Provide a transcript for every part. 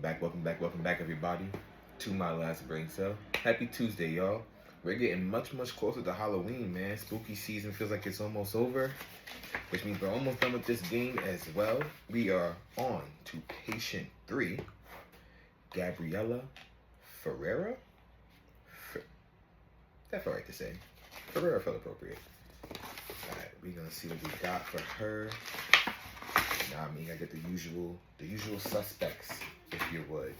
Welcome back, everybody, to my last brain cell. Happy Tuesday, y'all. We're getting much closer to Halloween, man. Spooky season feels like it's almost over, which means we're almost done with this game as well. We are on to patient 3, Gabriela Ferreira. That felt right to say. Ferreira felt appropriate. Alright, we're gonna see what we got for her. Now, I mean, I get the usual suspects, if you would,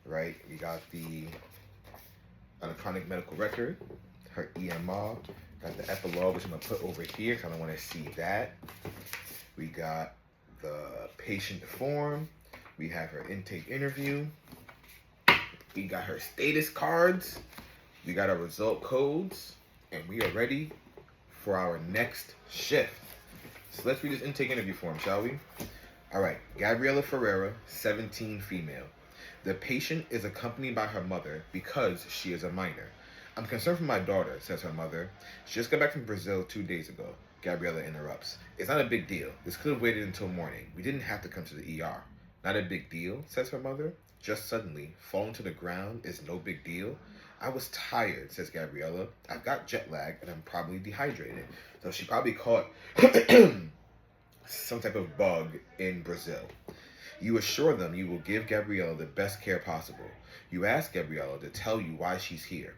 right? We got the electronic medical record, her EMR, got the epilogue, which I'm gonna put over here, because I want to see that. We got the patient form. We have her intake interview. We got her status cards. We got our result codes, and we are ready for our next shift. So let's read this intake interview form, shall we? All right, Gabriela Ferreira, 17, female. The patient is accompanied by her mother because she is a minor. I'm concerned for my daughter, says her mother. She just got back from Brazil 2 days ago. Gabriela interrupts. It's not a big deal. This could have waited until morning. We didn't have to come to the ER. Not a big deal, says her mother. Just suddenly, falling to the ground is no big deal. I was tired, says Gabriela. I've got jet lag and I'm probably dehydrated. So she probably caught some type of bug in Brazil. You assure them you will give Gabriela the best care possible. You ask Gabriela to tell you why she's here.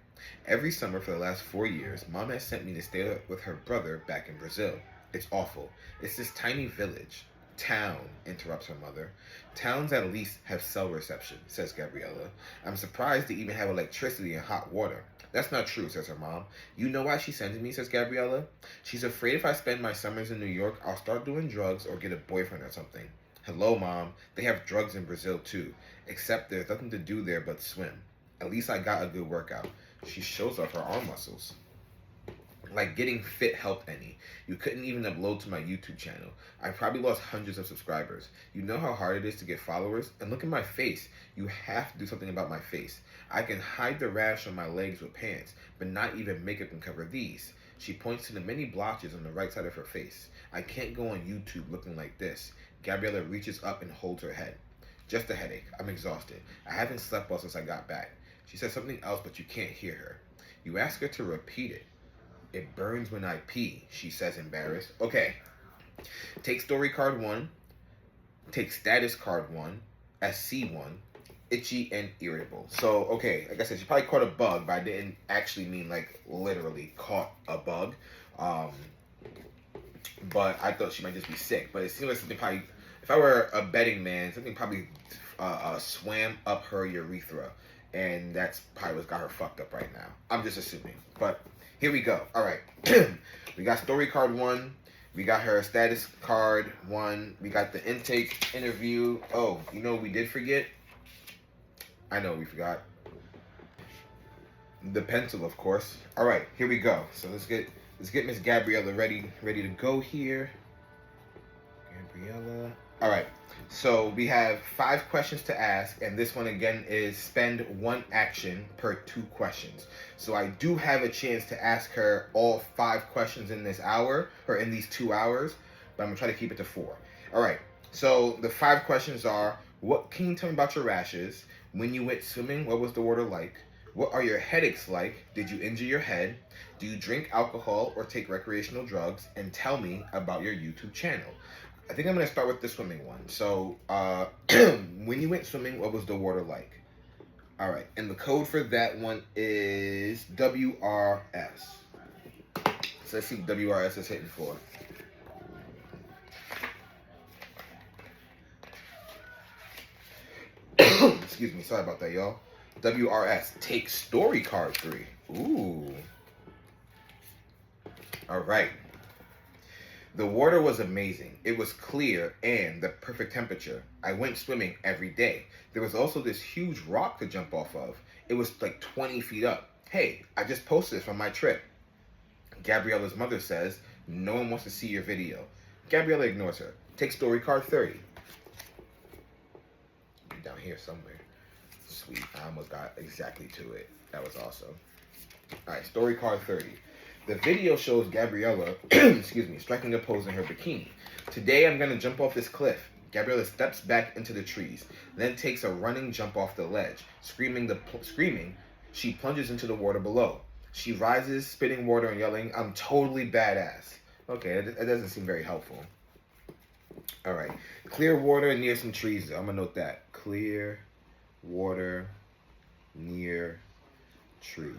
Every summer for the last 4 years, Mom has sent me to stay with her brother back in Brazil. It's awful. It's this tiny village. Town, interrupts her mother. Towns at least have cell reception, says Gabriela. I'm surprised they even have electricity and hot water. That's not true, says her mom. You know why she's sending me, says Gabriela? She's afraid if I spend my summers in New York, I'll start doing drugs or get a boyfriend or something. Hello, Mom. They have drugs in Brazil, too. Except there's nothing to do there but swim. At least I got a good workout. She shows off her arm muscles. Like getting fit helped any. You couldn't even upload to my YouTube channel. I probably lost hundreds of subscribers. You know how hard it is to get followers? And look at my face. You have to do something about my face. I can hide the rash on my legs with pants, but not even makeup can cover these. She points to the many blotches on the right side of her face. I can't go on YouTube looking like this. Gabriela reaches up and holds her head. Just a headache. I'm exhausted. I haven't slept well since I got back. She says something else, but you can't hear her. You ask her to repeat it. It burns when I pee, she says, embarrassed. Okay. Take story card 1. Take status card 1 as C1. Itchy and irritable. So, okay, like I said, she probably caught a bug, but I didn't actually mean, like, literally caught a bug. But I thought she might just be sick. But it seems like something probably, if I were a betting man, something probably swam up her urethra. And that's probably what's got her fucked up right now. I'm just assuming. But here we go. All right. We got story card 1. We got her status card 1. We got the intake interview. Oh, you know what we did forget? I know we forgot. The pencil, of course. All right, here we go. So let's get Miss Gabriela ready to go here. Gabriela. All right. So we have 5 questions to ask, and this one again is spend 1 action per 2 questions. So I do have a chance to ask her all 5 questions in this hour, or in these 2 hours, but I'm gonna try to keep it to 4. All right. So the 5 questions are: what can you tell me about your rashes? When you went swimming, what was the water like? What are your headaches like? Did you injure your head? Do you drink alcohol or take recreational drugs? And tell me about your YouTube channel. I think I'm going to start with the swimming one. So, when you went swimming, what was the water like? All right. And the code for that one is WRS. So let's see what WRS is hitting for. Excuse me. Sorry about that, y'all. WRS. Take story card 3. Ooh. All right. The water was amazing. It was clear and the perfect temperature. I went swimming every day. There was also this huge rock to jump off of. It was like 20 feet up. Hey, I just posted this from my trip. Gabriela's mother says, no one wants to see your video. Gabriela ignores her. Take story card 30. Down here somewhere. Sweet. I almost got exactly to it. That was awesome. All right, story card 30. The video shows Gabriela, excuse me, striking a pose in her bikini. Today I'm going to jump off this cliff. Gabriela steps back into the trees, then takes a running jump off the ledge. Screaming, she plunges into the water below. She rises, spitting water and yelling, "I'm totally badass." Okay, that doesn't seem very helpful. All right. Clear water near some trees. I'm going to note that. Clear water near trees.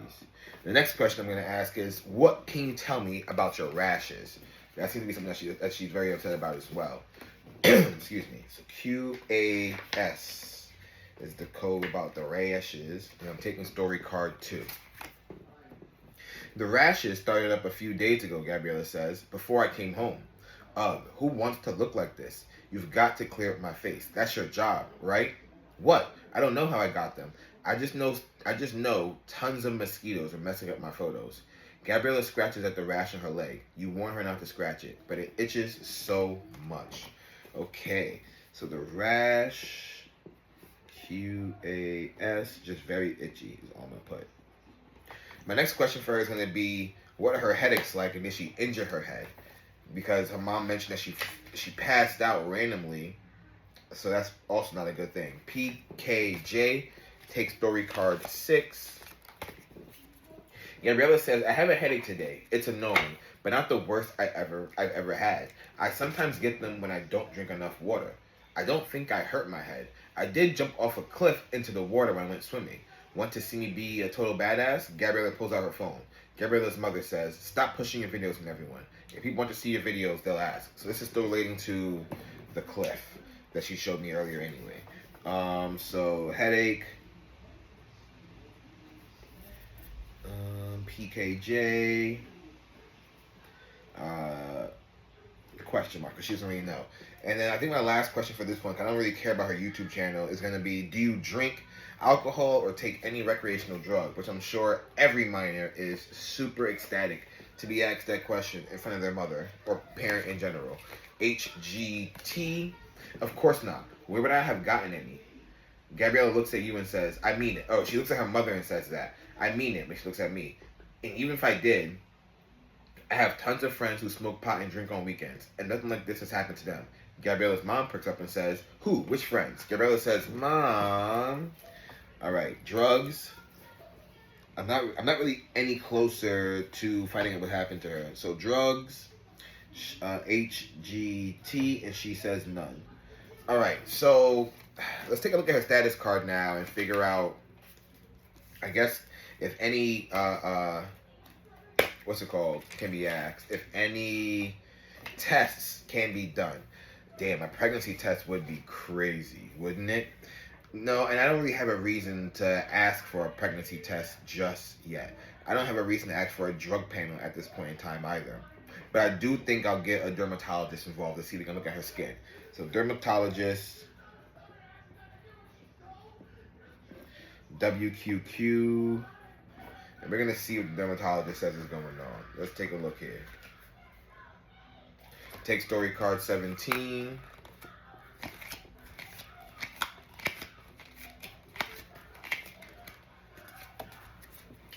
The next question I'm going to ask is, what can you tell me about your rashes? That seems to be something that she's very upset about as well. Excuse me. So QAS is the code about the rashes. And I'm taking story card 2. The rashes started up a few days ago, Gabriela says, before I came home. Ugh, who wants to look like this? You've got to clear up my face. That's your job, right? What? I don't know how I got them. I just know tons of mosquitoes are messing up my photos. Gabriela scratches at the rash on her leg. You warn her not to scratch it, but it itches so much. Okay, so the rash, QAS, just very itchy is all I'm going to put. My next question for her is going to be, what are her headaches like, and did she injure her head? Because her mom mentioned that she passed out randomly, so that's also not a good thing. PKJ, take story card 6. Gabriela says, I have a headache today. It's annoying, but not the worst I've ever had. I sometimes get them when I don't drink enough water. I don't think I hurt my head. I did jump off a cliff into the water when I went swimming. Want to see me be a total badass? Gabriela pulls out her phone. Gabriela's mother says, stop pushing your videos on everyone. If people want to see your videos, they'll ask. So this is still relating to the cliff that she showed me earlier anyway. So headache, PKJ, question mark, because she doesn't really know. And then I think my last question for this one, because I don't really care about her YouTube channel, is going to be, do you drink alcohol or take any recreational drug? Which I'm sure every minor is super ecstatic to be asked that question in front of their mother or parent in general. HGT, of course not. Where would I have gotten any? Gabriela looks at you and says, I mean it. Oh, she looks at her mother and says that. I mean it, but she looks at me. And even if I did, I have tons of friends who smoke pot and drink on weekends, and nothing like this has happened to them. Gabriela's mom perks up and says, who? Which friends? Gabriela says, Mom. All right, drugs. I'm not really any closer to finding out what happened to her. So drugs, HGT, and she says none. All right, so let's take a look at her status card now and figure out, I guess, if any, what's it called, can be asked. If any tests can be done. Damn, a pregnancy test would be crazy, wouldn't it? No, and I don't really have a reason to ask for a pregnancy test just yet. I don't have a reason to ask for a drug panel at this point in time either. But I do think I'll get a dermatologist involved to see if they can look at her skin. So dermatologist, WQQ, and we're going to see what the dermatologist says is going on. Let's take a look here. Take story card 17.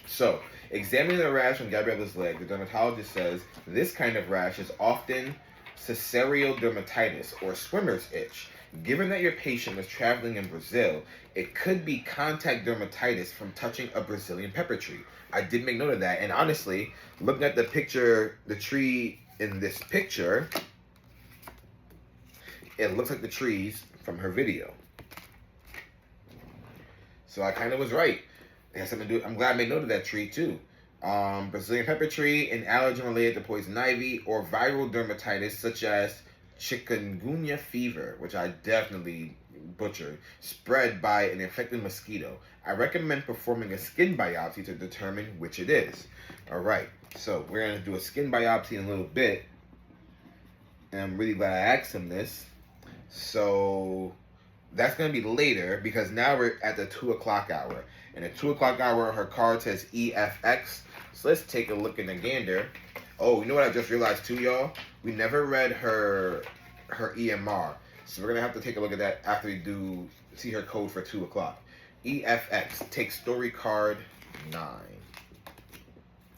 So, examining the rash on Gabriela's leg, the dermatologist says this kind of rash is often sesareal dermatitis or swimmer's itch. Given that your patient was traveling in Brazil, it could be contact dermatitis from touching a Brazilian pepper tree. I did make note of that, and honestly, looking at the picture, the tree in this picture, it looks like the trees from her video. So I kind of was right. It has something to do. I'm glad I made note of that tree too. Brazilian pepper tree, an allergen related to poison ivy, or viral dermatitis such as chikungunya fever, which I definitely butchered, spread by an infected mosquito. I recommend performing a skin biopsy to determine which it is. All right, so we're going to do a skin biopsy in a little bit. And I'm really glad I asked him this. So that's going to be later because now we're at the 2 o'clock hour. And at 2 o'clock hour, her card says EFX. So let's take a look in the gander. Oh, you know what I just realized too, y'all? We never read her EMR. So we're going to have to take a look at that after we see her code for 2 o'clock. EFX, take story card 9.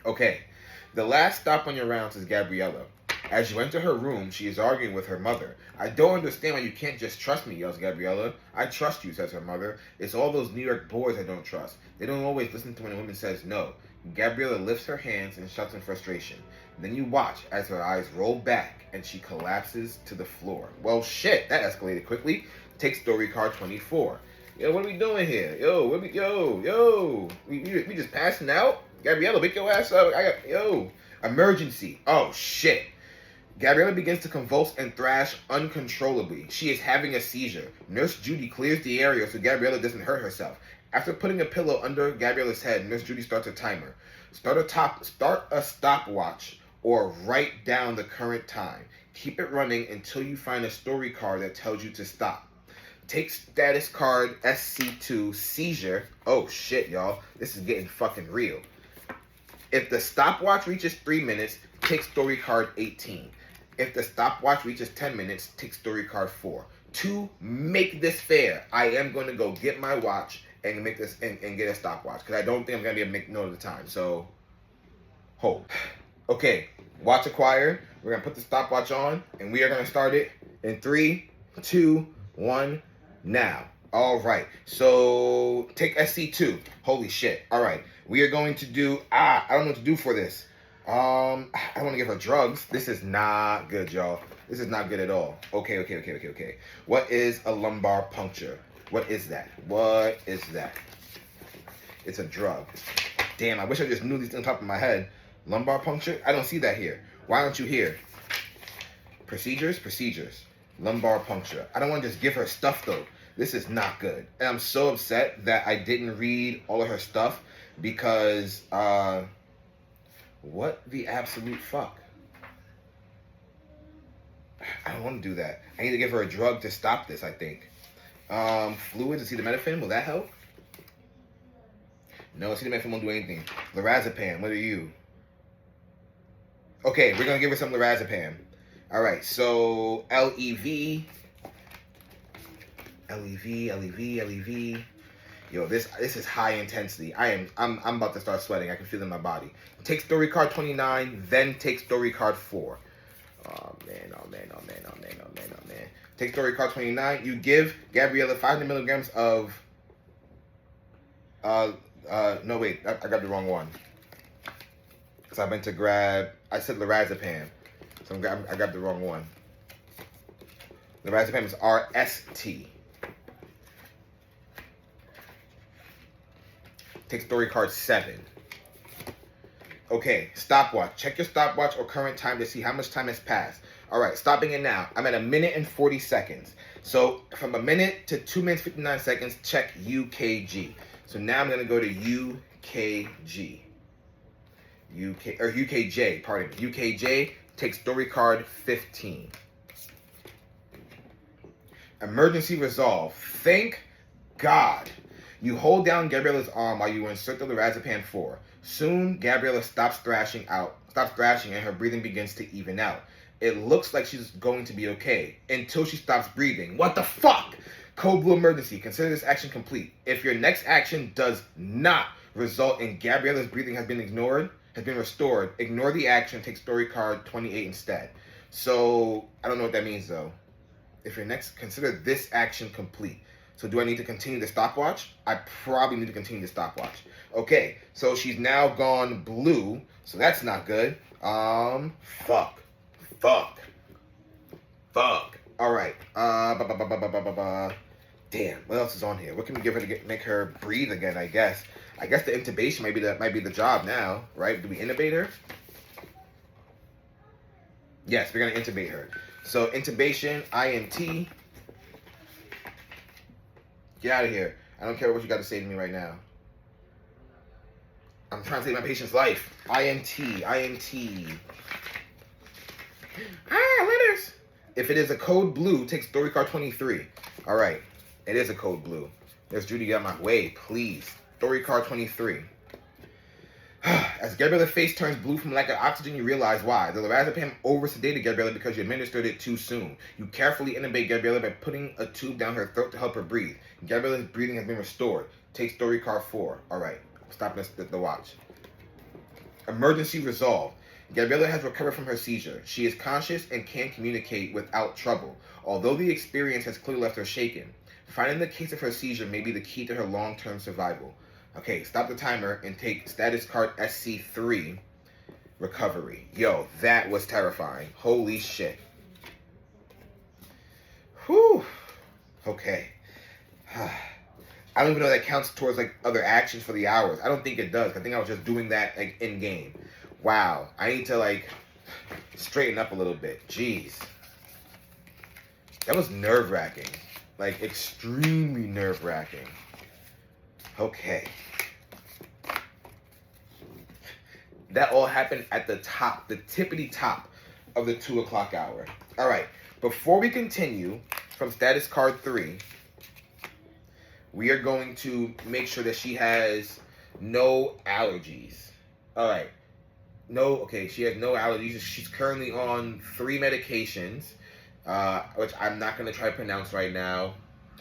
Okay, the last stop on your rounds is Gabriela. As you enter her room, she is arguing with her mother. I don't understand why you can't just trust me, yells Gabriela. I trust you, says her mother. It's all those New York boys I don't trust. They don't always listen to when a woman says no. Gabriela lifts her hands and shouts in frustration. Then you watch as her eyes roll back and she collapses to the floor. Well, shit, that escalated quickly. Take story card 24. Yo, what are we doing here? We just passing out? Gabriela, wake your ass up. Emergency. Oh, shit. Gabriela begins to convulse and thrash uncontrollably. She is having a seizure. Nurse Judy clears the area so Gabriela doesn't hurt herself. After putting a pillow under Gabriela's head, Nurse Judy starts a timer. Start a stopwatch or write down the current time. Keep it running until you find a story card that tells you to stop. Take status card SC2 seizure. Oh shit, y'all. This is getting fucking real. If the stopwatch reaches 3 minutes, take story card 18. If the stopwatch reaches 10 minutes, take story card 4. To make this fair, I am going to go get my watch and make this and get a stopwatch because I don't think I'm going to be able to make note of the time. So, hold. Okay, watch acquired. We're going to put the stopwatch on and we are going to start it in 3, 2, 1, now. All right, so take SC2. Holy shit. All right, we are going to do, I don't know what to do for this. I don't want to give her drugs. This is not good, y'all. This is not good at all. Okay. What is a lumbar puncture? What is that? It's a drug. Damn, I wish I just knew these on top of my head. Lumbar puncture? I don't see that here. Why aren't you here? Procedures. Lumbar puncture. I don't want to just give her stuff, though. This is not good. And I'm so upset that I didn't read all of her stuff because, what the absolute fuck? I don't want to do that. I need to give her a drug to stop this, I think. Fluids, acetaminophen, will that help? No, acetaminophen won't do anything. Lorazepam, what are you? Okay, we're going to give her some lorazepam. All right, so LEV. Yo, this is high intensity. I'm about to start sweating. I can feel it in my body. Take story card 29, then take story card 4. Oh man. Take story card 29. You give Gabriela 500 milligrams of no wait, I got the wrong one. Because I meant to grab, I said lorazepam. So I grabbed the wrong one. Lorazepam is RST. Take story card 7. Okay, stopwatch. Check your stopwatch or current time to see how much time has passed. All right, stopping it now. I'm at 1 minute and 40 seconds. So from 1 minute to 2 minutes 59 seconds, check UKG. So now I'm gonna go to UKG. UKJ, pardon me. UKJ, take story card 15. Emergency resolve. Thank God. You hold down Gabriela's arm while you insert the lorazepam 4. Soon, Gabriela stops thrashing and her breathing begins to even out. It looks like she's going to be okay until she stops breathing. What the fuck? Code blue emergency. Consider this action complete. If your next action does not result in Gabriela's breathing has been restored, ignore the action, take story card 28 instead. So, I don't know what that means though. If your next, consider this action complete. So do I need to continue the stopwatch? I probably need to continue the stopwatch. Okay, so she's now gone blue, so that's not good. Fuck. All right. Damn. What else is on here? What can we give her to make her breathe again? I guess the intubation might be the job now, right? Do we intubate her? Yes, we're gonna intubate her. So intubation, INT. Get out of here. I don't care what you got to say to me right now. I'm trying to save my patient's life. INT. Letters. If it is a code blue, take story card 23. All right. It is a code blue. There's Judy out my way, please. Story card 23. As Gabriela's face turns blue from lack of oxygen, you realize why. The lorazepam oversedated Gabriela because you administered it too soon. You carefully intubate Gabriela by putting a tube down her throat to help her breathe. Gabriela's breathing has been restored. Take story card 4. All right, stop the watch. Emergency resolved. Gabriela has recovered from her seizure. She is conscious and can communicate without trouble, although the experience has clearly left her shaken. Finding the case of her seizure may be the key to her long-term survival. Okay, stop the timer and take status card SC3, recovery. Yo, that was terrifying. Holy shit. Whew. Okay. I don't even know if that counts towards like other actions for the hours. I don't think it does. I think I was just doing that like in game. Wow. I need to like straighten up a little bit. Jeez. That was nerve-wracking. Like extremely nerve-wracking. Okay. That all happened at the top, the tippity top of the 2 o'clock hour. All right. Before we continue from status card 3, we are going to make sure that she has no allergies. All right. No, okay, she has no allergies. She's currently on 3 medications, which I'm not going to try to pronounce right now.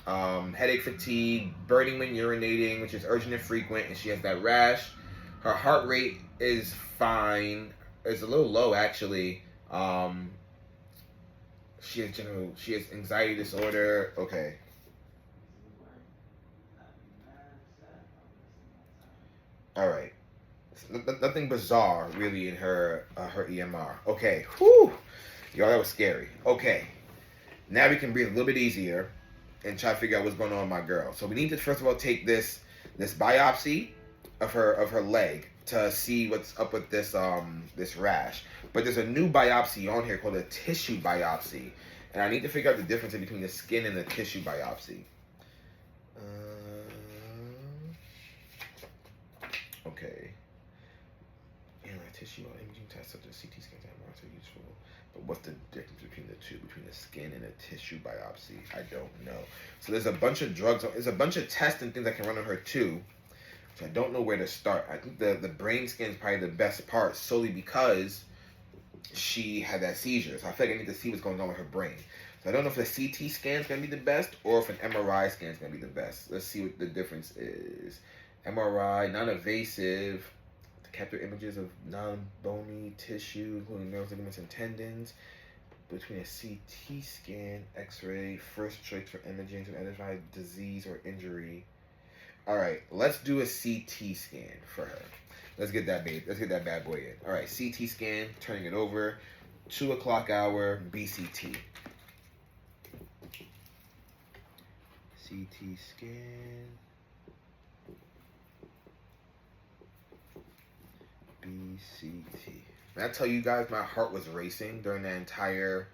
Headache, fatigue, burning when urinating, which is urgent and frequent, and she has that rash. Her heart rate is fine. It's a little low, actually. She has anxiety disorder. Okay. All right. Nothing bizarre really in her her EMR. Okay. Whew. Y'all, that was scary. Okay. Now we can breathe a little bit easier and try to figure out what's going on with my girl. So we need to first of all take this biopsy of her leg to see what's up with this this rash. But there's a new biopsy on here called a tissue biopsy, and I need to figure out the difference between the skin and the tissue biopsy. Okay. Tissue or imaging tests such as CT scans and MRIs are useful. But what's the difference between the two, between the skin and a tissue biopsy? I don't know. So there's a bunch of drugs, there's a bunch of tests and things that can run on her too. So I don't know where to start. I think the brain scan is probably the best part solely because she had that seizure. So I feel like I need to see what's going on with her brain. So I don't know if the CT scan is going to be the best or if an MRI scan is going to be the best. Let's see what the difference is. MRI, non-invasive, capture images of non-bony tissue, including nerves, ligaments, and tendons. Between a CT scan, X-ray, first choice for imaging to identify disease or injury. All right, let's do a CT scan for her. Let's get that bad boy in. All right, CT scan, turning it over. 2 o'clock hour, BCT. CT scan. BCT. When I tell you guys my heart was racing during that entire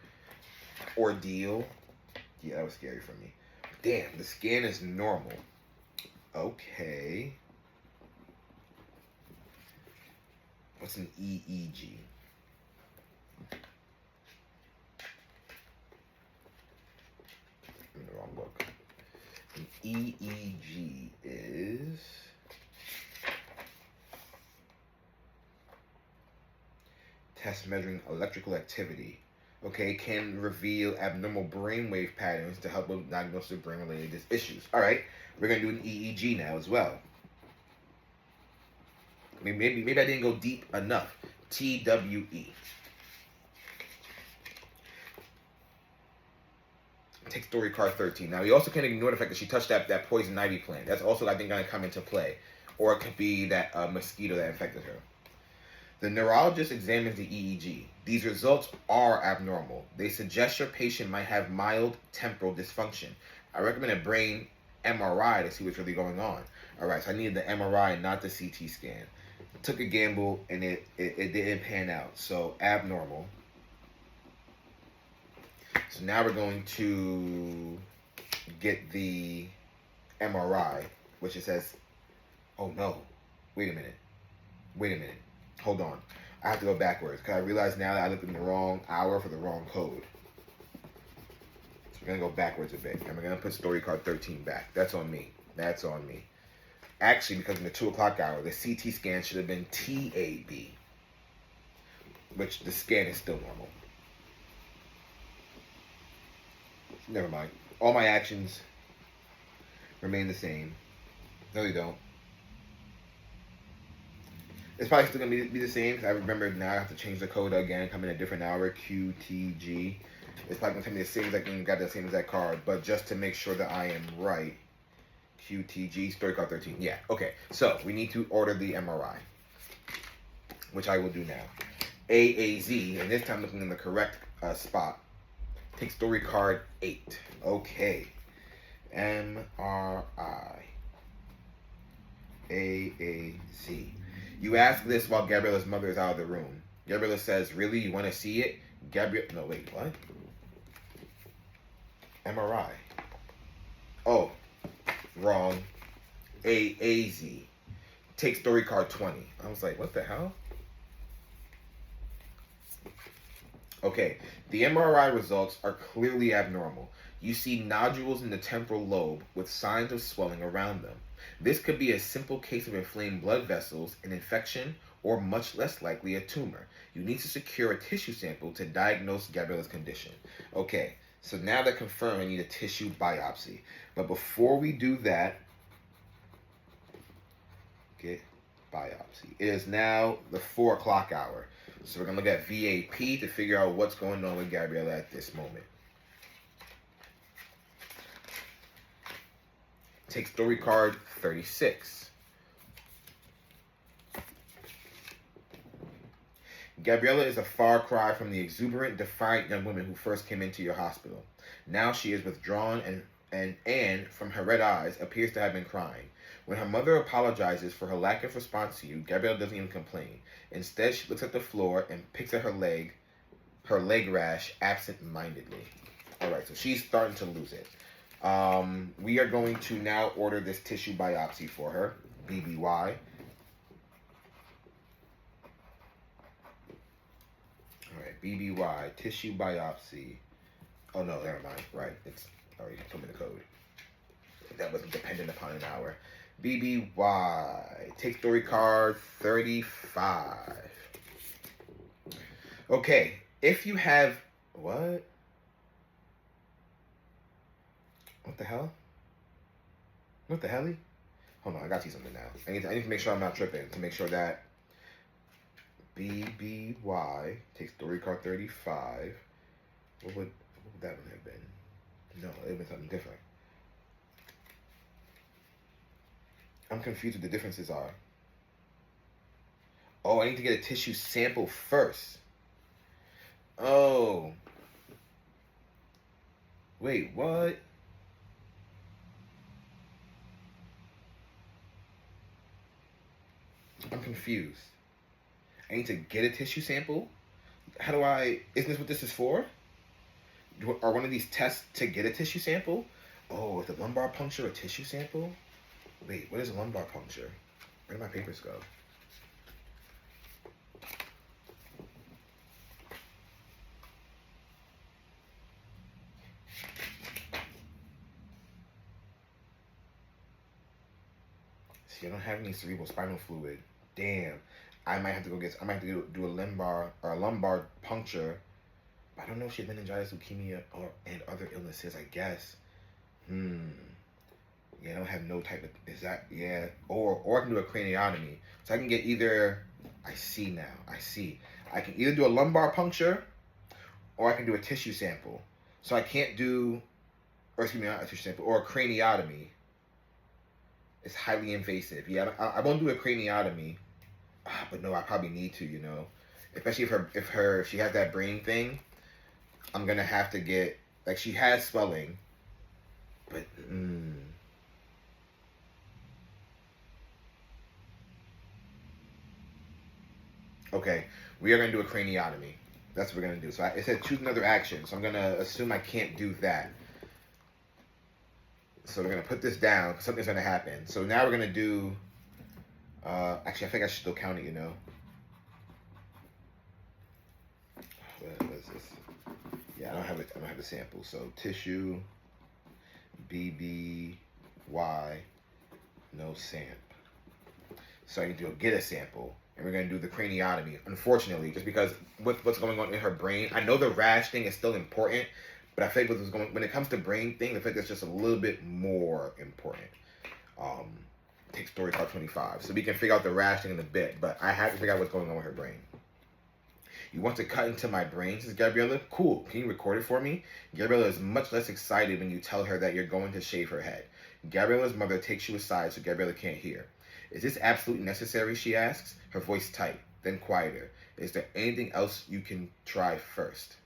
ordeal, yeah, that was scary for me. Damn, the scan is normal. Okay. What's an EEG? I'm in the wrong book. An EEG is test measuring electrical activity. Okay, can reveal abnormal brainwave patterns to help with diagnosis of brain-related issues. All right, we're gonna do an EEG now as well. Maybe I didn't go deep enough. TWE. Take story card 13. Now we also can't ignore the fact that she touched that poison ivy plant. That's also I think gonna come into play, or it could be that mosquito that infected her. The neurologist examines the EEG. These results are abnormal. They suggest your patient might have mild temporal dysfunction. I recommend a brain MRI to see what's really going on. All right, so I needed the MRI, not the CT scan. Took a gamble, and it didn't pan out. So abnormal. So now we're going to get the MRI, which it says, oh no, wait a minute. Hold on. I have to go backwards because I realize now that I looked in the wrong hour for the wrong code. So we're going to go backwards a bit. And we're going to put story card 13 back. That's on me. Actually, because in the 2 o'clock hour, the CT scan should have been TAB, which the scan is still normal. Never mind. All my actions remain the same. No, they don't. It's probably still gonna be the same because I remember now I have to change the code again, come in a different hour, QTG. It's probably gonna tell me the same exact thing, got the same exact card, but just to make sure that I am right, QTG, story card 13. Yeah, okay. So we need to order the MRI, which I will do now. AAZ, and this time looking in the correct spot. Take story card 8. Okay. MRI. AAZ. You ask this while Gabriela's mother is out of the room. Gabriela says, really? You want to see it? No, wait, what? MRI. Oh, wrong. AAZ. Take story card 20. I was like, what the hell? Okay, the MRI results are clearly abnormal. You see nodules in the temporal lobe with signs of swelling around them. This could be a simple case of inflamed blood vessels, an infection, or much less likely a tumor. You need to secure a tissue sample to diagnose Gabriela's condition. Okay, so now they're confirmed I need a tissue biopsy. But before we do that, get biopsy. It is now the 4 o'clock hour. So we're going to look at VAP to figure out what's going on with Gabriela at this moment. Take story card 36. Gabriela is a far cry from the exuberant, defiant young woman who first came into your hospital. Now she is withdrawn and from her red eyes, appears to have been crying. When her mother apologizes for her lack of response to you, Gabriela doesn't even complain. Instead, she looks at the floor and picks at her leg rash absent-mindedly. All right, so she's starting to lose it. We are going to now order this tissue biopsy for her, BBY. All right, BBY, tissue biopsy. Oh, no, never mind. Right, it's already told me the code. That wasn't dependent upon an hour. BBY, take story card 35. Okay, if you have, what? What the hell? What the helly? Hold on, I gotta see something now. I need to make sure I'm not tripping, to make sure that BBY, take story card 35. What would that one have been? No, it would have been something different. I'm confused what the differences are. Oh, I need to get a tissue sample first. Oh. Wait, what? I'm confused. I need to get a tissue sample? How do I... Isn't this what this is for? Are one of these tests to get a tissue sample? Oh, is the lumbar puncture a tissue sample? Wait, what is a lumbar puncture? Where did my papers go? See, I don't have any cerebral spinal fluid. Damn. I might have to do a lumbar puncture. But I don't know if she had meningitis, leukemia, and other illnesses, I guess. Yeah, I don't have no type of, is that, yeah. Or I can do a craniotomy. So I can get either, I see. I can either do a lumbar puncture, or I can do a tissue sample. So I can't do, or excuse me, not a tissue sample, or a craniotomy. It's highly invasive. Yeah, I won't do a craniotomy. But no, I probably need to, you know. Especially if she has that brain thing, I'm gonna have to get, like, she has swelling, but okay, we are gonna do a craniotomy. That's what we're gonna do. So it said choose another action, so I'm gonna assume I can't do that. So we're gonna put this down because something's gonna happen. So now we're gonna do. Actually, I think I should still count it. You know. What is this? Yeah, I don't have it. I don't have the sample. So tissue, BBY, no samp. So I need to go get a sample, and we're gonna do the craniotomy. Unfortunately, just because what's going on in her brain, I know the rash thing is still important, but I think when it comes to brain things, I think it's just a little bit more important. take story card 25. So we can figure out the rash thing in a bit, but I have to figure out what's going on with her brain. You want to cut into my brain, says Gabriela? Cool. Can you record it for me? Gabriela is much less excited when you tell her that you're going to shave her head. Gabriela's mother takes you aside so Gabriela can't hear. Is this absolutely necessary, she asks, her voice tight, then quieter. Is there anything else you can try first?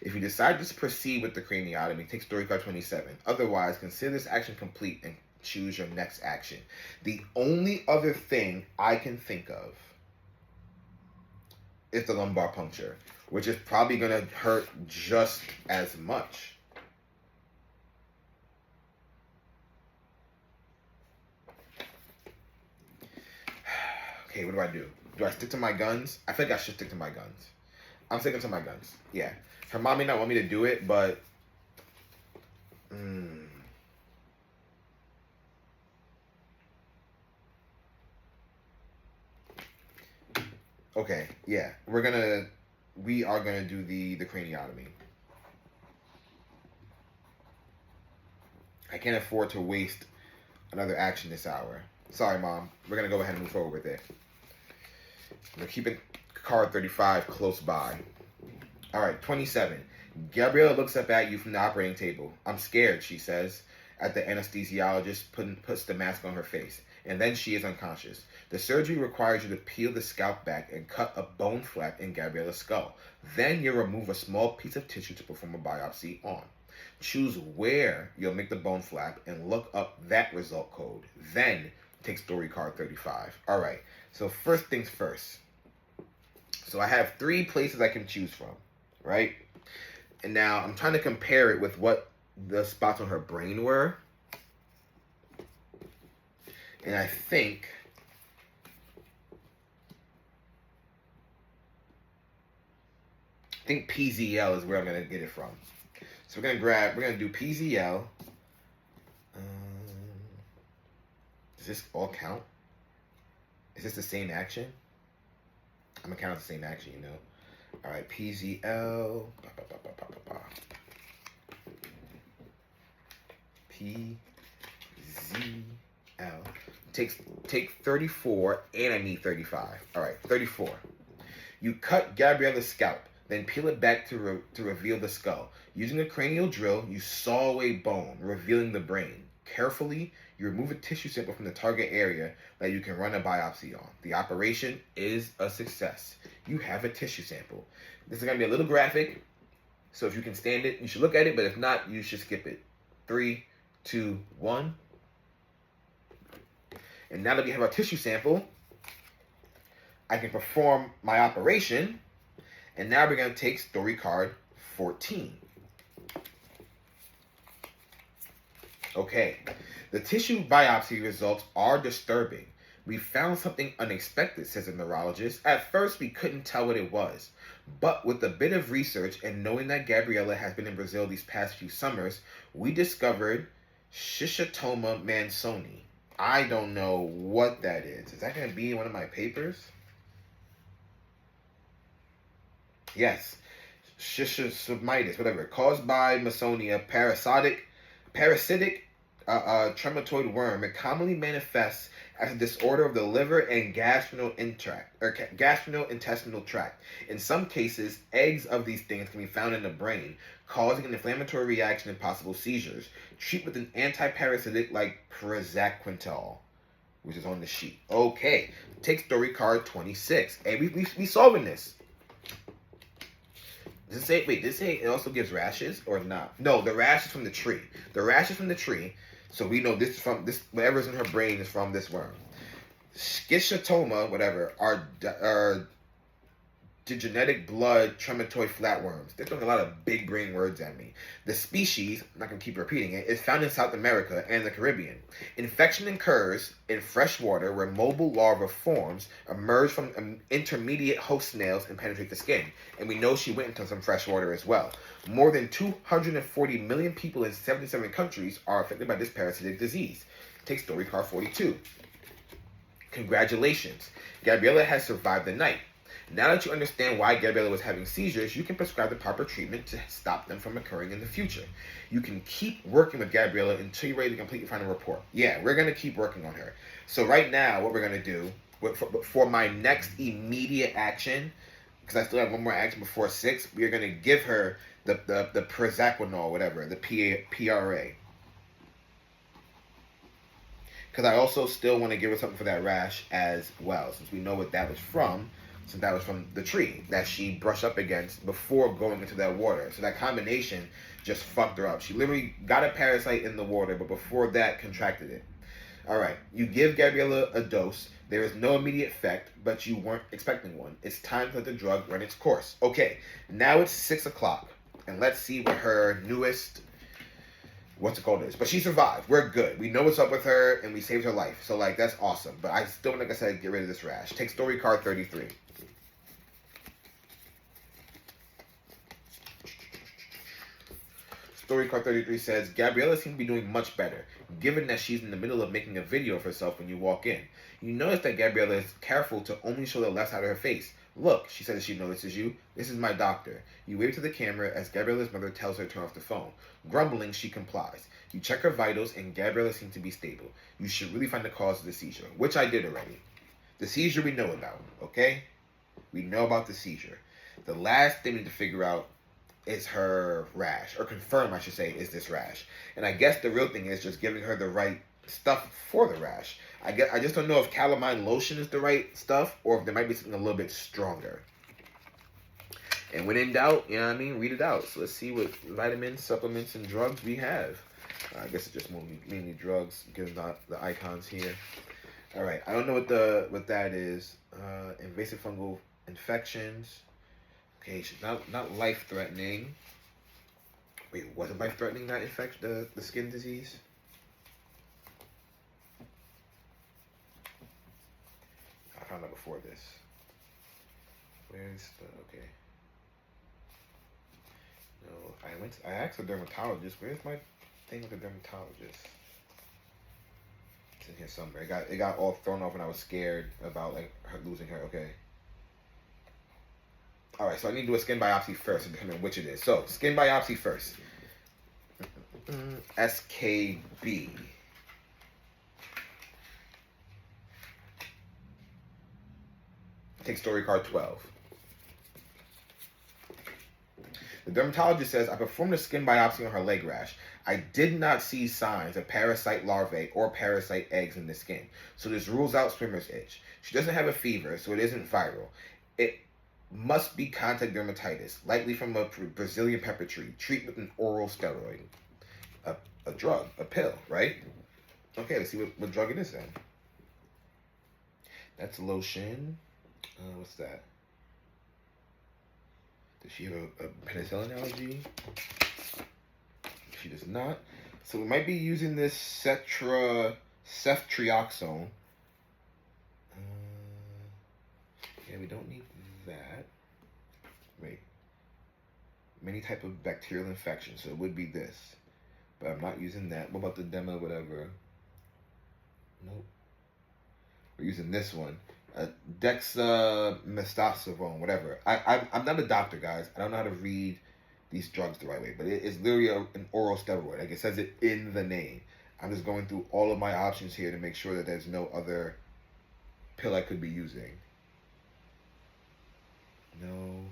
If you decide to proceed with the craniotomy, take story card 27. Otherwise, consider this action complete and choose your next action. The only other thing I can think of is the lumbar puncture, which is probably going to hurt just as much. Okay, what do I do? Do I stick to my guns? I think I should stick to my guns. I'm sticking to my guns. Yeah. Her mom may not want me to do it, but... Okay, yeah. We are gonna do the craniotomy. I can't afford to waste another action this hour. Sorry, Mom. We're gonna go ahead and move forward with it. We're keeping card 35 close by. Alright, 27. Gabriela looks up at you from the operating table. I'm scared, she says, as the anesthesiologist puts the mask on her face. And then she is unconscious. The surgery requires you to peel the scalp back and cut a bone flap in Gabriela's skull. Then you'll remove a small piece of tissue to perform a biopsy on. Choose where you'll make the bone flap and look up that result code. Then take story card 35. Alright, so first things first. So I have 3 places I can choose from, right? And now I'm trying to compare it with what the spots on her brain were. And I think PZL is where I'm going to get it from. So we're going to do PZL. Does this all count? Is this the same action? I'm going to count the same action, you know. All right, PZL. PZL. Take 34, and I need 35. All right, 34. You cut Gabriela's scalp, then peel it back to reveal the skull. Using a cranial drill, you saw away bone, revealing the brain. Carefully, you remove a tissue sample from the target area that you can run a biopsy on. The operation is a success. You have a tissue sample. This is going to be a little graphic, so if you can stand it, you should look at it, but if not, you should skip it. 3, 2, 1. And now that we have our tissue sample, I can perform my operation. And now we're going to take story card 14. Okay, the tissue biopsy results are disturbing. We found something unexpected, says the neurologist. At first, we couldn't tell what it was. But with a bit of research and knowing that Gabriela has been in Brazil these past few summers, we discovered Schistosoma mansoni. I don't know what that is. Is that going to be in one of my papers? Yes. Schistosomitis, whatever. Caused by Masonia, parasitic trematoid worm. It commonly manifests as a disorder of the liver and gastrointestinal tract. In some cases, eggs of these things can be found in the brain, causing an inflammatory reaction and possible seizures. Treat with an antiparasitic like praziquantel, which is on the sheet. Okay, take story card 26. Hey, we solving this. Does it say, wait, does it say it also gives rashes or not? No, the rash is from the tree. The rash is from the tree. So we know this is from this, whatever's in her brain is from this worm. Schistosoma, whatever, are genetic blood trematoid flatworms. They're throwing a lot of big brain words at me. The species, I'm not going to keep repeating it, is found in South America and the Caribbean. Infection occurs in fresh water where mobile larvae forms, emerge from intermediate host snails and penetrate the skin. And we know she went into some fresh water as well. More than 240 million people in 77 countries are affected by this parasitic disease. Take story card 42. Congratulations. Gabriela has survived the night. Now that you understand why Gabriela was having seizures, you can prescribe the proper treatment to stop them from occurring in the future. You can keep working with Gabriela until you're ready to completely final report. Yeah, we're going to keep working on her. So right now, what we're going to do, for my next immediate action, because I still have one more action before 6, we are going to give her the Prozaquinol, whatever, the PRA. Because I also still want to give her something for that rash as well, since we know what that was from, since that was from the tree that she brushed up against before going into that water. So that combination just fucked her up. She literally got a parasite in the water, but before that contracted it. All right, you give Gabriela a dose. There is no immediate effect, but you weren't expecting one. It's time to let the drug run its course. Okay, now it's 6 o'clock, and let's see what her newest, what's it called is. But she survived. We're good. We know what's up with her, and we saved her life. So, like, that's awesome. But I still, like I said, get rid of this rash. Take story card 33. Story card 33 says, Gabriela seems to be doing much better, given that she's in the middle of making a video of herself when you walk in. You notice that Gabriela is careful to only show the left side of her face. Look, she says as she notices you, this is my doctor. You wave to the camera as Gabriela's mother tells her to turn off the phone. Grumbling, she complies. You check her vitals and Gabriela seems to be stable. You should really find the cause of the seizure, which I did already. The seizure we know about, okay? We know about the seizure. The last thing we need to figure out is her rash, or confirm, I should say, is this rash. And I guess the real thing is just giving her the right stuff for the rash. I just don't know if calamine lotion is the right stuff, or if there might be something a little bit stronger. And when in doubt, you know what I mean, read it out. So let's see what vitamins, supplements, and drugs we have. I guess it's just mainly drugs, given the icons here. All right, I don't know what that is. Invasive fungal infections. Okay, she's not life-threatening. Wait, was it life-threatening, that infection, the skin disease? I found out before this. Where's the, okay. No, I asked the dermatologist, where's my thing with the dermatologist? It's in here somewhere. It got all thrown off when I was scared about, like, her losing her, okay. All right, so I need to do a skin biopsy first to determine which it is. So, skin biopsy first. SKB. Take story card 12. The dermatologist says, I performed a skin biopsy on her leg rash. I did not see signs of parasite larvae or parasite eggs in the skin. So this rules out swimmer's itch. She doesn't have a fever, so it isn't viral. It must be contact dermatitis, likely from a Brazilian pepper tree. Treat with an oral steroid. A drug, a pill, right? Okay, let's see what drug it is then. That's lotion. What's that? Does she have a penicillin allergy? She does not. So we might be using this ceftriaxone. Yeah, we don't need that. Wait. Many type of bacterial infection, so it would be this. But I'm not using that. What about the demo, whatever? Nope. We're using this one. Dexamethasone, whatever. I'm not a doctor, guys. I don't know how to read these drugs the right way, but it is literally an oral steroid. Like, it says it in the name. I'm just going through all of my options here to make sure that there's no other pill I could be using. No.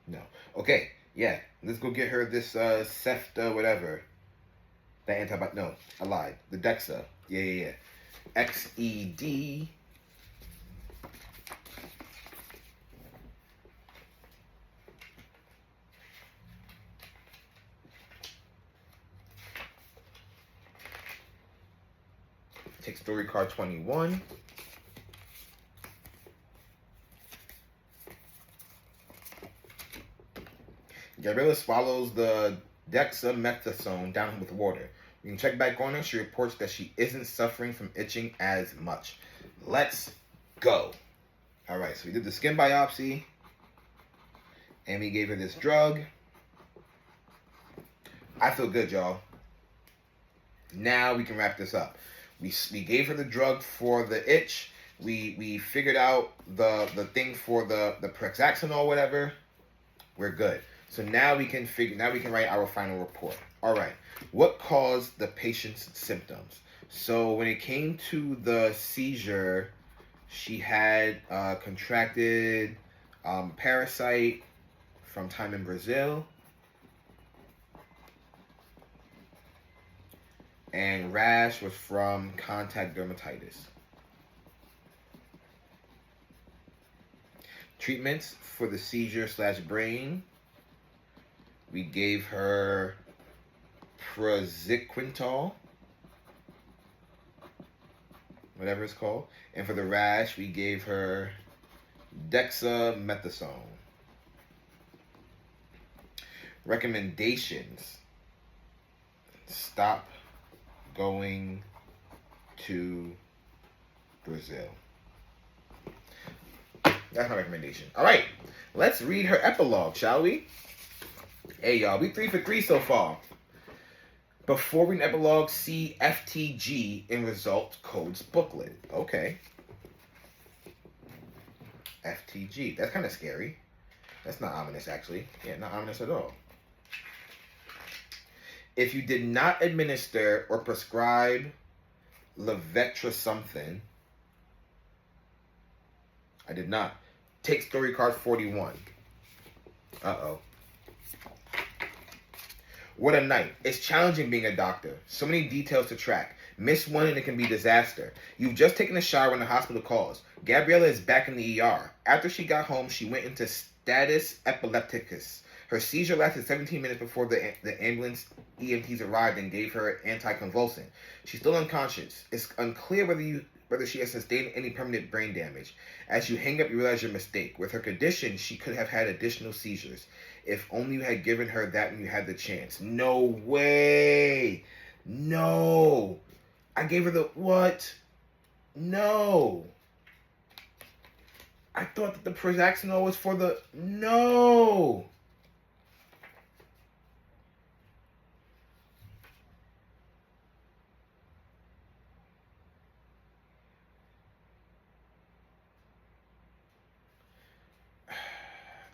No. Okay. Yeah. Let's go get her this Cefta whatever. The antibiotic. No, I lied. The Dexa. Yeah. XED. Take story card 21. Gabriela swallows the dexamethasone down with water. We can check back on her. She reports that she isn't suffering from itching as much. Let's go. All right, so we did the skin biopsy. And we gave her this drug. I feel good, y'all. Now we can wrap this up. We gave her the drug for the itch. We figured out the thing for the Prexaxenol, whatever. We're good. So now we can write our final report. All right. What caused the patient's symptoms? So when it came to the seizure, she had contracted parasite from time in Brazil, and rash was from contact dermatitis. Treatments for the seizure/brain. We gave her praziquantel, whatever it's called. And for the rash, we gave her dexamethasone. Recommendations. Stop going to Brazil. That's my recommendation. All right, let's read her epilogue, shall we? Hey, y'all, we 3 for 3 so far. Before reading epilogue, see FTG in result codes booklet. Okay. FTG. That's kind of scary. That's not ominous, actually. Yeah, not ominous at all. If you did not administer or prescribe Levectra something, I did not. Take story card 41. Uh-oh. What a night. It's challenging being a doctor. So many details to track. Miss one and it can be disaster. You've just taken a shower when the hospital calls. Gabriela is back in the ER. After she got home, she went into status epilepticus. Her seizure lasted 17 minutes before the ambulance EMTs arrived and gave her anticonvulsant. She's still unconscious. It's unclear whether she has sustained any permanent brain damage. As you hang up, you realize your mistake. With her condition, she could have had additional seizures. If only you had given her that when you had the chance. No way. No. I gave her the what? No. I thought that the Prexaxenol was for the... No.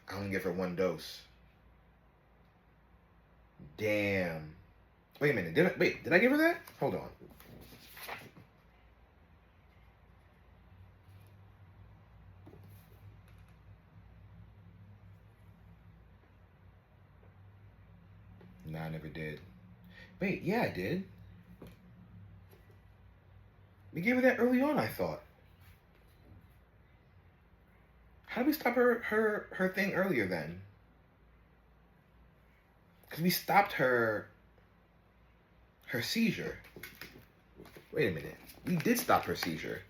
I only give her 1 dose. Damn. Wait a minute. Did I give her that? Hold on. No, I never did. Wait, yeah, I did. We gave her that early on, I thought. How did we stop her thing earlier then? Because we stopped her seizure. Wait a minute. We did stop her seizure.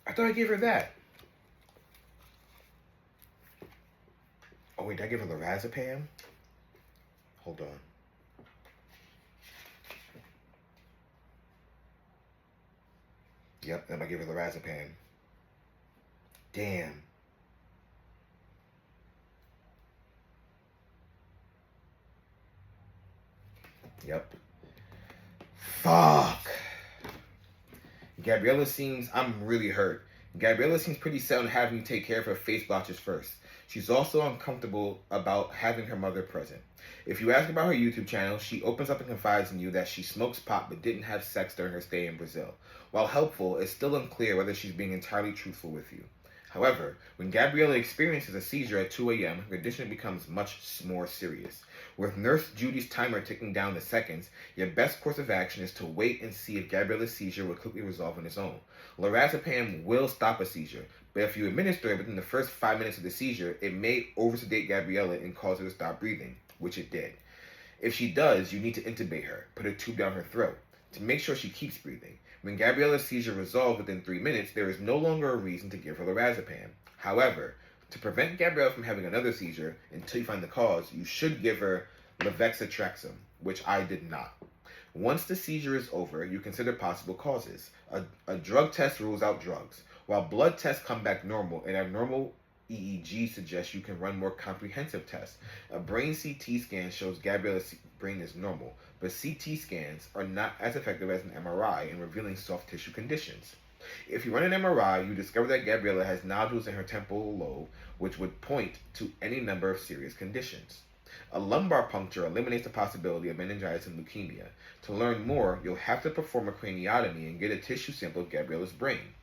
I thought I gave her that. Oh wait, did I give her lorazepam? Hold on. Yep, then I gave her lorazepam. Damn. Yep. Fuck. I'm really hurt. Gabriela seems pretty set on having you take care of her face blotches first. She's also uncomfortable about having her mother present. If you ask about her YouTube channel, she opens up and confides in you that she smokes pot but didn't have sex during her stay in Brazil. While helpful, it's still unclear whether she's being entirely truthful with you. However, when Gabriela experiences a seizure at 2 a.m., her condition becomes much more serious. With Nurse Judy's timer ticking down the seconds, your best course of action is to wait and see if Gabriela's seizure will quickly resolve on its own. Lorazepam will stop a seizure, but if you administer it within the first 5 minutes of the seizure, it may oversedate Gabriela and cause her to stop breathing, which it did. If she does, you need to intubate her, put a tube down her throat, to make sure she keeps breathing. When Gabriela's seizure resolves within 3 minutes, there is no longer a reason to give her lorazepam. However, to prevent Gabriela from having another seizure until you find the cause, you should give her levexatrexam, which I did not. Once the seizure is over, you consider possible causes. A drug test rules out drugs. While blood tests come back normal, an abnormal EEG suggests you can run more comprehensive tests. A brain CT scan shows Gabriela's brain is normal, but CT scans are not as effective as an MRI in revealing soft tissue conditions. If you run an MRI, you discover that Gabriela has nodules in her temporal lobe, which would point to any number of serious conditions. A lumbar puncture eliminates the possibility of meningitis and leukemia. To learn more, you'll have to perform a craniotomy and get a tissue sample of Gabriela's brain.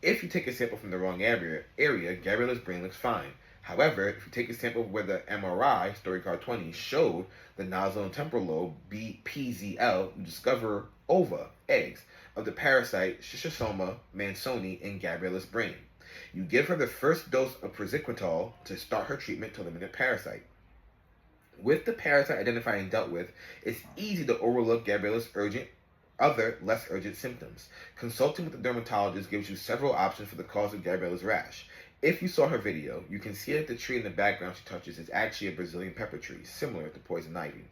If you take a sample from the wrong area, Gabriela's brain looks fine. However, if you take a sample where the MRI, story card 20, showed the nodular and temporal lobe, BPZL, you discover ova, eggs, of the parasite Schistosoma mansoni in Gabriela's brain. You give her the first dose of praziquantel to start her treatment to eliminate parasite. With the parasite identified and dealt with, it's easy to overlook Gabriela's other less urgent symptoms. Consulting with the dermatologist gives you several options for the cause of Gabriela's rash. If you saw her video, you can see that the tree in the background she touches is actually a Brazilian pepper tree, similar to poison ivy.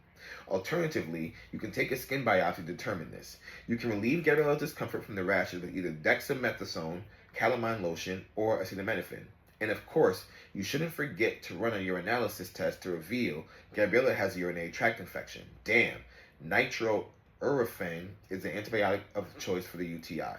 Alternatively, you can take a skin biopsy to determine this. You can relieve Gabriela's discomfort from the rashes with either dexamethasone, calamine lotion, or acetaminophen. And of course, you shouldn't forget to run a urinalysis test to reveal Gabriela has a urinary tract infection. Damn, nitrourifane is the antibiotic of choice for the UTI.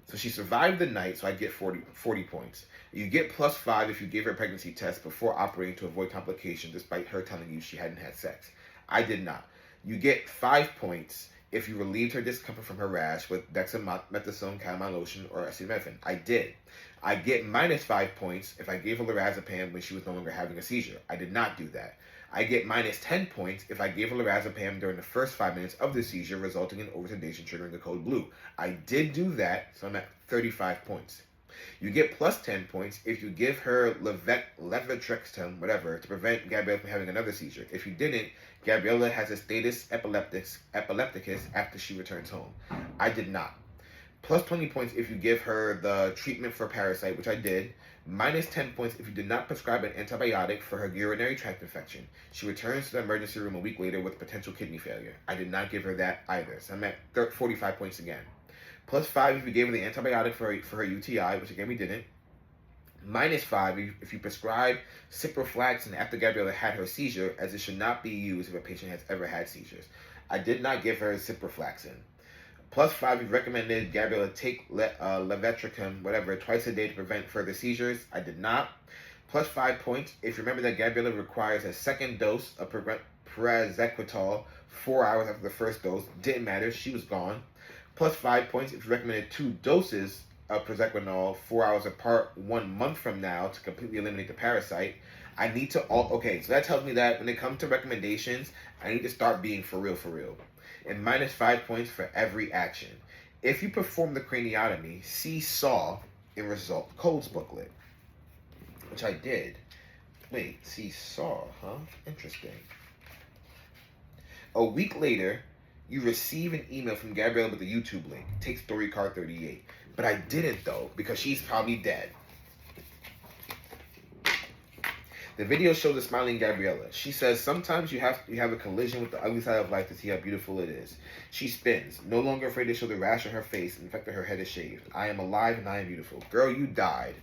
So she survived the night, so I get 40 points. You get +5 if you gave her a pregnancy test before operating to avoid complications, despite her telling you she hadn't had sex. I did not. You get 5 points if you relieved her discomfort from her rash with dexamethasone, calamine lotion, or acetaminophen. I did. I get -5 points if I gave her lorazepam when she was no longer having a seizure. I did not do that. I get -10 points if I gave her lorazepam during the first 5 minutes of the seizure, resulting in oversedation triggering the code blue. I did do that, so I'm at 35 points. You get +10 points if you give her levetiracetam, whatever, to prevent Gabriela from having another seizure. If you didn't, Gabriela has a status epilepticus after she returns home. I did not. +20 points if you give her the treatment for parasite, which I did. -10 points if you did not prescribe an antibiotic for her urinary tract infection. She returns to the emergency room a week later with potential kidney failure. I did not give her that either, so I'm at 45 points again. +5 if you gave her the antibiotic for her UTI, which again we didn't. -5 if you prescribe ciprofloxacin after Gabriela had her seizure, as it should not be used if a patient has ever had seizures. I did not give her ciprofloxacin. +5 if you recommended Gabriela take levetiracetam, whatever, twice a day to prevent further seizures. I did not. +5 points if you remember that Gabriela requires a second dose of praziquantel 4 hours after the first dose. Didn't matter, she was gone. +5 points if you recommended 2 doses of praziquantel 4 hours apart 1 month from now to completely eliminate the parasite. I need to okay, so that tells me that when it comes to recommendations, I need to start being for real. And -5 points for every action. If you perform the craniotomy, see SAW in result codes booklet, which I did. Wait, see SAW, huh? Interesting. A week later, you receive an email from Gabriela with a YouTube link. Take story card 38. But I didn't though, because she's probably dead. The video shows a smiling Gabriela. She says, sometimes you have a collision with the ugly side of life to see how beautiful it is. She spins, no longer afraid to show the rash on her face, and the fact that her head is shaved. I am alive and I am beautiful. Girl, you died.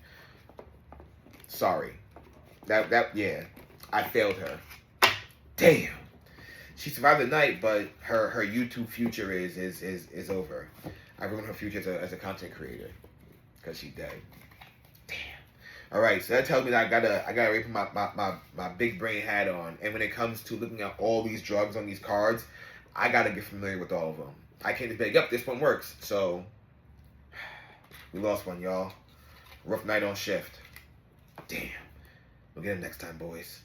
Sorry. Yeah. I failed her. Damn. She survived the night, but her YouTube future is over. I ruined her future as a content creator. Because she's dead. All right, so that tells me that I gotta put my big brain hat on. And when it comes to looking at all these drugs on these cards, I gotta get familiar with all of them. I can't just be like, yep, this one works. So we lost one, y'all. Rough night on shift. Damn. We'll get it next time, boys.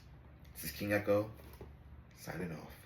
This is King Echo, signing off.